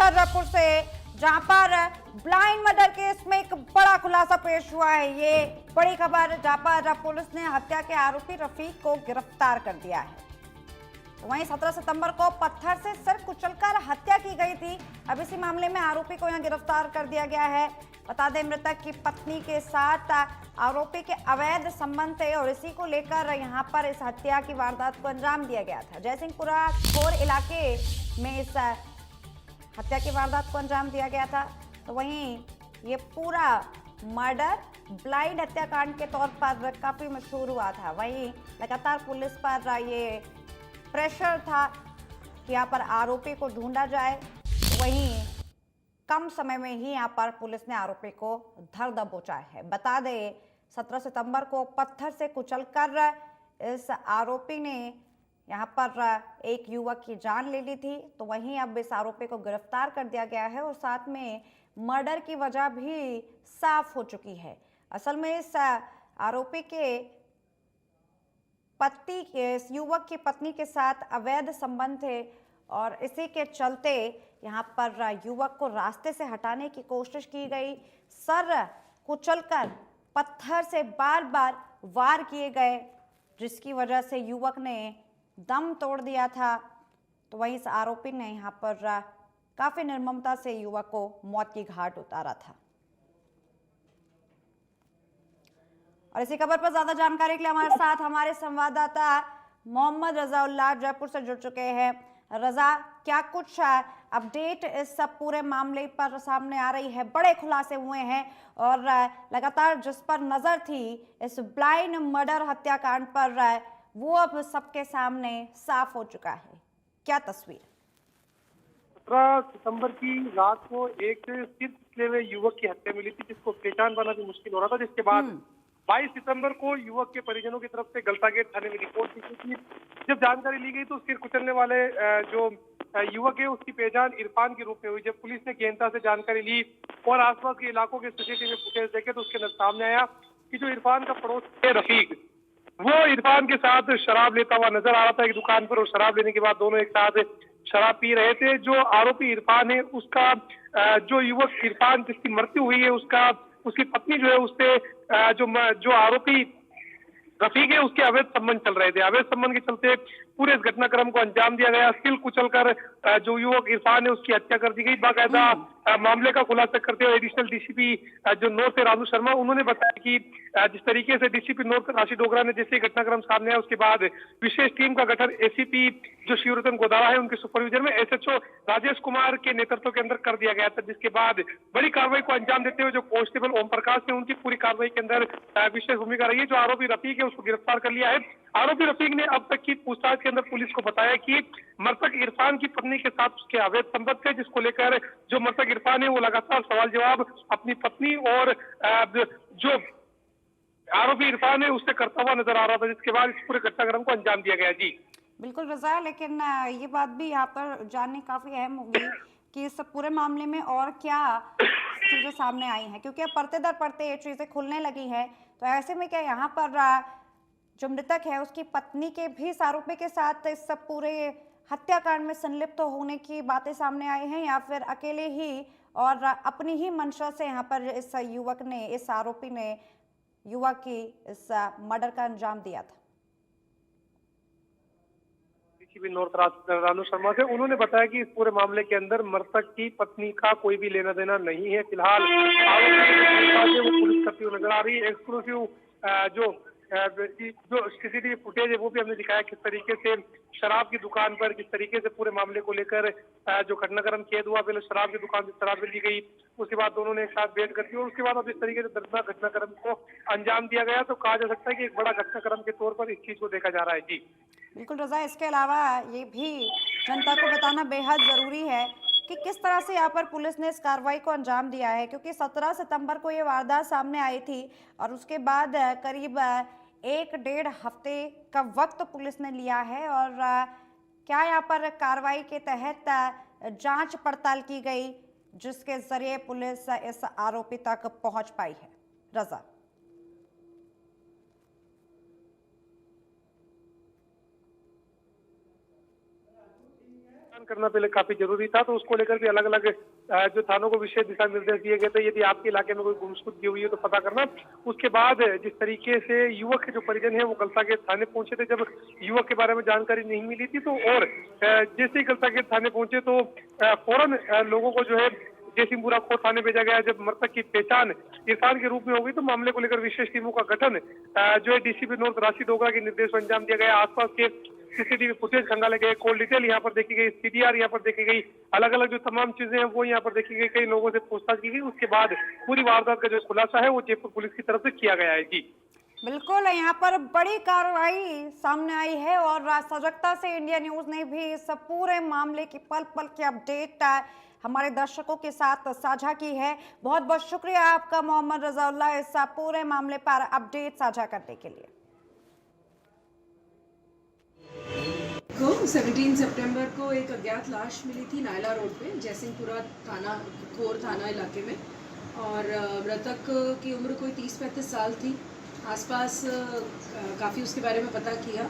समाचार जयपुर से, जहां पर ब्लाइंड मर्डर केस में एक बड़ा खुलासा पेश हुआ है। ये बड़ी खबर, जहां पर पुलिस ने हत्या के आरोपी रफीक को गिरफ्तार कर दिया है। वहीं 17 सितंबर को पत्थर से सिर कुचलकर हत्या की गई थी। अब इसी मामले में आरोपी को यहां गिरफ्तार कर दिया गया है। बता दें, मृतक की पत्नी के साथ आरोपी के अवैध संबंध थे और इसी को लेकर यहां पर इस हत्या की वारदात को अंजाम दिया गया था। जयसिंहपुरा खोर इलाके में इस हत्या की वारदात को अंजाम दिया गया था। तो वहीं ये पूरा मर्डर ब्लाइंड हत्याकांड के तौर पर काफी मशहूर हुआ था। वहीं लगातार पुलिस पर ये प्रेशर था कि यहाँ पर आरोपी को ढूंढा जाए। वहीं कम समय में ही यहाँ पर पुलिस ने आरोपी को धर दबोचा है। बता दें, 17 सितंबर को पत्थर से कुचलकर इस आरोपी ने यहाँ पर एक युवक की जान ले ली थी। तो वहीं अब इस आरोपी को गिरफ्तार कर दिया गया है और साथ में मर्डर की वजह भी साफ हो चुकी है। असल में इस आरोपी के पति के, इस युवक की पत्नी के साथ अवैध संबंध थे और इसी के चलते यहाँ पर युवक को रास्ते से हटाने की कोशिश की गई। सर कुचलकर पत्थर से बार बार वार किए गए, जिसकी वजह से युवक ने दम तोड़ दिया था। तो वहीं इस आरोपी ने यहाँ पर काफी निर्ममता से युवक को मौत की घाट उतारा था। और इसी खबर पर ज्यादा जानकारी के लिए हमारे साथ हमारे संवाददाता मोहम्मद रजाउल्लाह जयपुर से जुड़ चुके हैं। रजा, क्या कुछ अपडेट इस सब पूरे मामले पर सामने आ रही है? बड़े खुलासे हुए हैं और लगातार जिस पर नजर थी इस ब्लाइंड मर्डर हत्याकांड पर, वो अब सबके सामने साफ हो चुका है। क्या तस्वीर? 17 सितंबर की रात को एक सिर पिछले हुए युवक की हत्या मिली थी, जिसको पहचान पाना भी मुश्किल हो रहा था। जिसके बाद 22 सितंबर को युवक के परिजनों की तरफ से गलता गेट थाने में रिपोर्ट की थी। जब जानकारी ली गई तो सिर कुचलने वाले जो युवक है उसकी पहचान इरफान के रूप में हुई। जब पुलिस ने गहनता से जानकारी ली और आसपास के इलाकों के सीसीटीवी फुटेज देखे तो उसके अंदर सामने आया कि जो इरफान का पड़ोसी है रफीक, वो इरफान के साथ शराब लेता हुआ नजर आ रहा था एक दुकान पर, और शराब लेने के बाद दोनों एक साथ शराब पी रहे थे। जो आरोपी इरफान है उसका जो युवक इरफान जिसकी मृत्यु हुई है उसकी पत्नी जो है उससे जो आरोपी रफीक है उसके अवैध संबंध चल रहे थे। अवैध संबंध के चलते पूरे इस घटनाक्रम को अंजाम दिया गया। सिल कुचलकर जो युवक इरफान है उसकी हत्या कर दी गई। बाकायदा मामले का खुलासा करते हुए एडिशनल डीसीपी जो नॉर्थ है रानू शर्मा, उन्होंने बताया कि जिस तरीके से डीसीपी नॉर्थ राशि डोगरा ने जैसे घटनाक्रम सामने आया उसके बाद विशेष टीम का गठन एसीपी जो शिवरतन गोदारा है उनके सुपरविजन में एसएचओ राजेश कुमार के नेतृत्व के अंदर कर दिया गया था। जिसके बाद बड़ी कार्रवाई को अंजाम देते हुए जो कांस्टेबल ओम प्रकाश ने उनकी पूरी कार्रवाई के अंदर विशेष भूमिका रही है। जो आरोपी रफीक है उसको गिरफ्तार कर लिया है। आरोपी रफीक ने अब तक की पूछताछ के अंदर पुलिस को बताया कि मृतक इरफान की पत्नी के साथ उसके अवैध संबंध थे, जिसको लेकर जो मृतक इरफान है वो लगातार सवाल जवाब अपनी पत्नी और जो आरोपी इरफान है उससे करता हुआ नजर आ रहा था। जिसके बाद इस पूरे घटनाक्रम को अंजाम दिया गया। जी बिल्कुल रजा, लेकिन ये बात भी यहाँ पर जाननी काफी अहम होगी कि इस पूरे मामले में और क्या चीजें सामने आई हैं, क्योंकि अब पढ़ते दर पढ़ते ये चीजें खुलने लगी हैं। तो ऐसे में क्या यहाँ पर जो मृतक है उसकी पत्नी के भी इस आरोपी के साथ इस सब पूरे हत्याकांड में संलिप्त होने की बातें सामने आई हैं, या फिर अकेले ही और अपनी ही मंशा से यहाँ पर इस युवक ने, इस आरोपी ने युवक की इस मर्डर का अंजाम दिया था? नॉर्थ रानू शर्मा से उन्होंने बताया कि इस पूरे मामले के अंदर मृतक की पत्नी का कोई भी लेना देना नहीं है। फिलहाल आरोपी वो पुलिस करती हुई नजर आ रही है। एक्सक्लूसिव जो सीसीटीवी फुटेज है वो भी हमने दिखाया किस तरीके से शराब की दुकान पर किस तरीके से पूरे मामले को लेकर जो घटनाक्रम कैद हुआ। पहले शराब की दुकान से शराब ली गई, उसके बाद दोनों ने एक साथ बैठ करती और उसके बाद अब इस तरीके से दर्दनाक घटनाक्रम को अंजाम दिया गया। तो कहा जा सकता है कि एक बड़ा घटनाक्रम के तौर पर इस चीज को देखा जा रहा है। जी बिल्कुल रजा, इसके अलावा ये भी जनता को बताना बेहद जरूरी है कि किस तरह से यहाँ पर पुलिस ने इस कार्रवाई को अंजाम दिया है, क्योंकि 17 सितंबर को ये वारदात सामने आई थी और उसके बाद करीब 1-1.5 हफ्ते का वक्त पुलिस ने लिया है। और क्या यहाँ पर कार्रवाई के तहत जांच पड़ताल की गई जिसके जरिए पुलिस इस आरोपी तक पहुंच पाई है? रजा, करना पहले काफी जरूरी था, तो उसको लेकर भी अलग अलग जो थानों को विशेष दिशा निर्देश दिए गए थे। यदि आपके इलाके में कोई गुमशुदगी हुई है तो पता करना। उसके बाद जिस तरीके से युवक के जो परिजन है वो गलता गेट थाने पहुंचे थे, जब युवक के बारे में जानकारी नहीं मिली थी, तो और जैसे ही गलता गेट थाने पहुंचे तो फौरन लोगों को जो है जयसिंहपुरा खोर थाने भेजा गया। जब मृतक की पहचान इरफान के रूप में हो गई तो मामले को लेकर विशेष टीमों का गठन जो है डीसीपी नॉर्थ राशिद डोगरा के निर्देश पर अंजाम दिया गया। आसपास के सीसीटीवी फुटेज खंगाले गए, कॉल डिटेल यहाँ पर देखी गई, सीडीआर यहाँ पर देखी गई, अलग अलग जो तमाम चीजें हैं वो यहाँ पर देखी गई, कई लोगों से पूछताछ की गई। उसके बाद पूरी वारदात का जो खुलासा है वो जयपुर पुलिस की तरफ से किया गया है। जी बिल्कुल, यहाँ पर बड़ी कार्रवाई सामने आई है और सजगता से इंडिया न्यूज ने भी इस पूरे मामले की पल पल की अपडेट हमारे दर्शकों के साथ साझा की है। बहुत बहुत शुक्रिया आपका मोहम्मद रजाउल्लाह इस पूरे मामले पर अपडेट साझा करने के लिए। 17 सितंबर को एक अज्ञात लाश मिली थी नायला रोड पे, जयसिंहपुरा थाना खोर थाना इलाके में, और मृतक की उम्र कोई 30-35 साल थी। आसपास काफ़ी उसके बारे में पता किया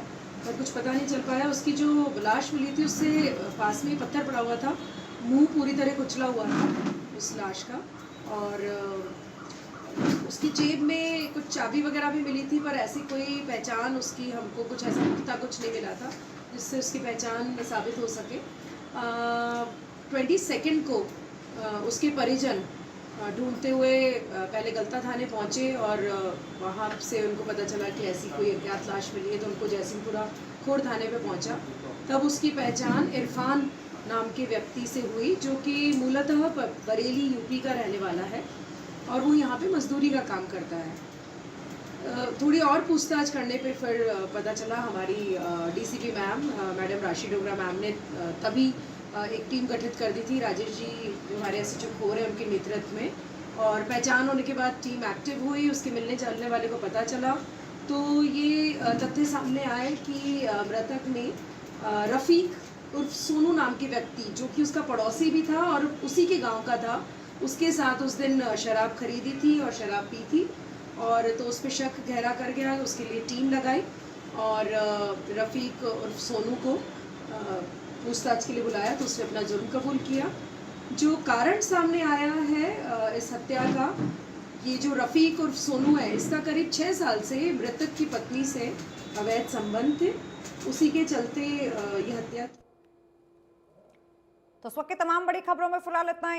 पर कुछ पता नहीं चल पाया। उसकी जो लाश मिली थी उससे पास में पत्थर पड़ा हुआ था, मुंह पूरी तरह कुचला हुआ था उस लाश का, और उसकी जेब में कुछ चाबी वगैरह भी मिली थी, पर ऐसी कोई पहचान उसकी हमको कुछ ऐसा पुख्ता कुछ नहीं मिला था जिससे उसकी पहचान साबित हो सके। 22 को उसके परिजन ढूंढते हुए पहले गलता थाने पहुंचे और वहां से उनको पता चला कि ऐसी कोई अज्ञात लाश मिली है, तो उनको जयसिंहपुरा खोर थाने पे पहुंचा। तब उसकी पहचान इरफान नाम के व्यक्ति से हुई, जो कि मूलतः बरेली यूपी का रहने वाला है और वो यहाँ पे मजदूरी का काम करता है। थोड़ी और पूछताछ करने पे फिर पता चला, हमारी डीसीपी मैडम राशि डोगरा मैम ने तभी एक टीम गठित कर दी थी, राजेश जी जो हमारे एसएचओ खोर है उनके नेतृत्व में, और पहचान होने के बाद टीम एक्टिव हुई। उसके मिलने चलने वाले को पता चला तो ये तथ्य सामने आए कि मृतक ने रफ़ीक उर्फ सोनू नाम के व्यक्ति, जो कि उसका पड़ोसी भी था और उसी के गांव का था, उसके साथ उस दिन शराब खरीदी थी और शराब पी थी, और तो उस पर शक गहरा कर गया। उसके लिए टीम लगाई और रफ़ीक उर्फ सोनू को पूछताछ के लिए बुलाया, तो उसने अपना जुर्म कबूल किया। जो कारण सामने आया है इस हत्या का, ये जो रफ़ीक उर्फ सोनू है, इसका करीब 6 साल से मृतक की पत्नी से अवैध संबंध थे, उसी के चलते ये हत्या। तो इस वक्त की तमाम बड़ी खबरों में फिलहाल इतना ही।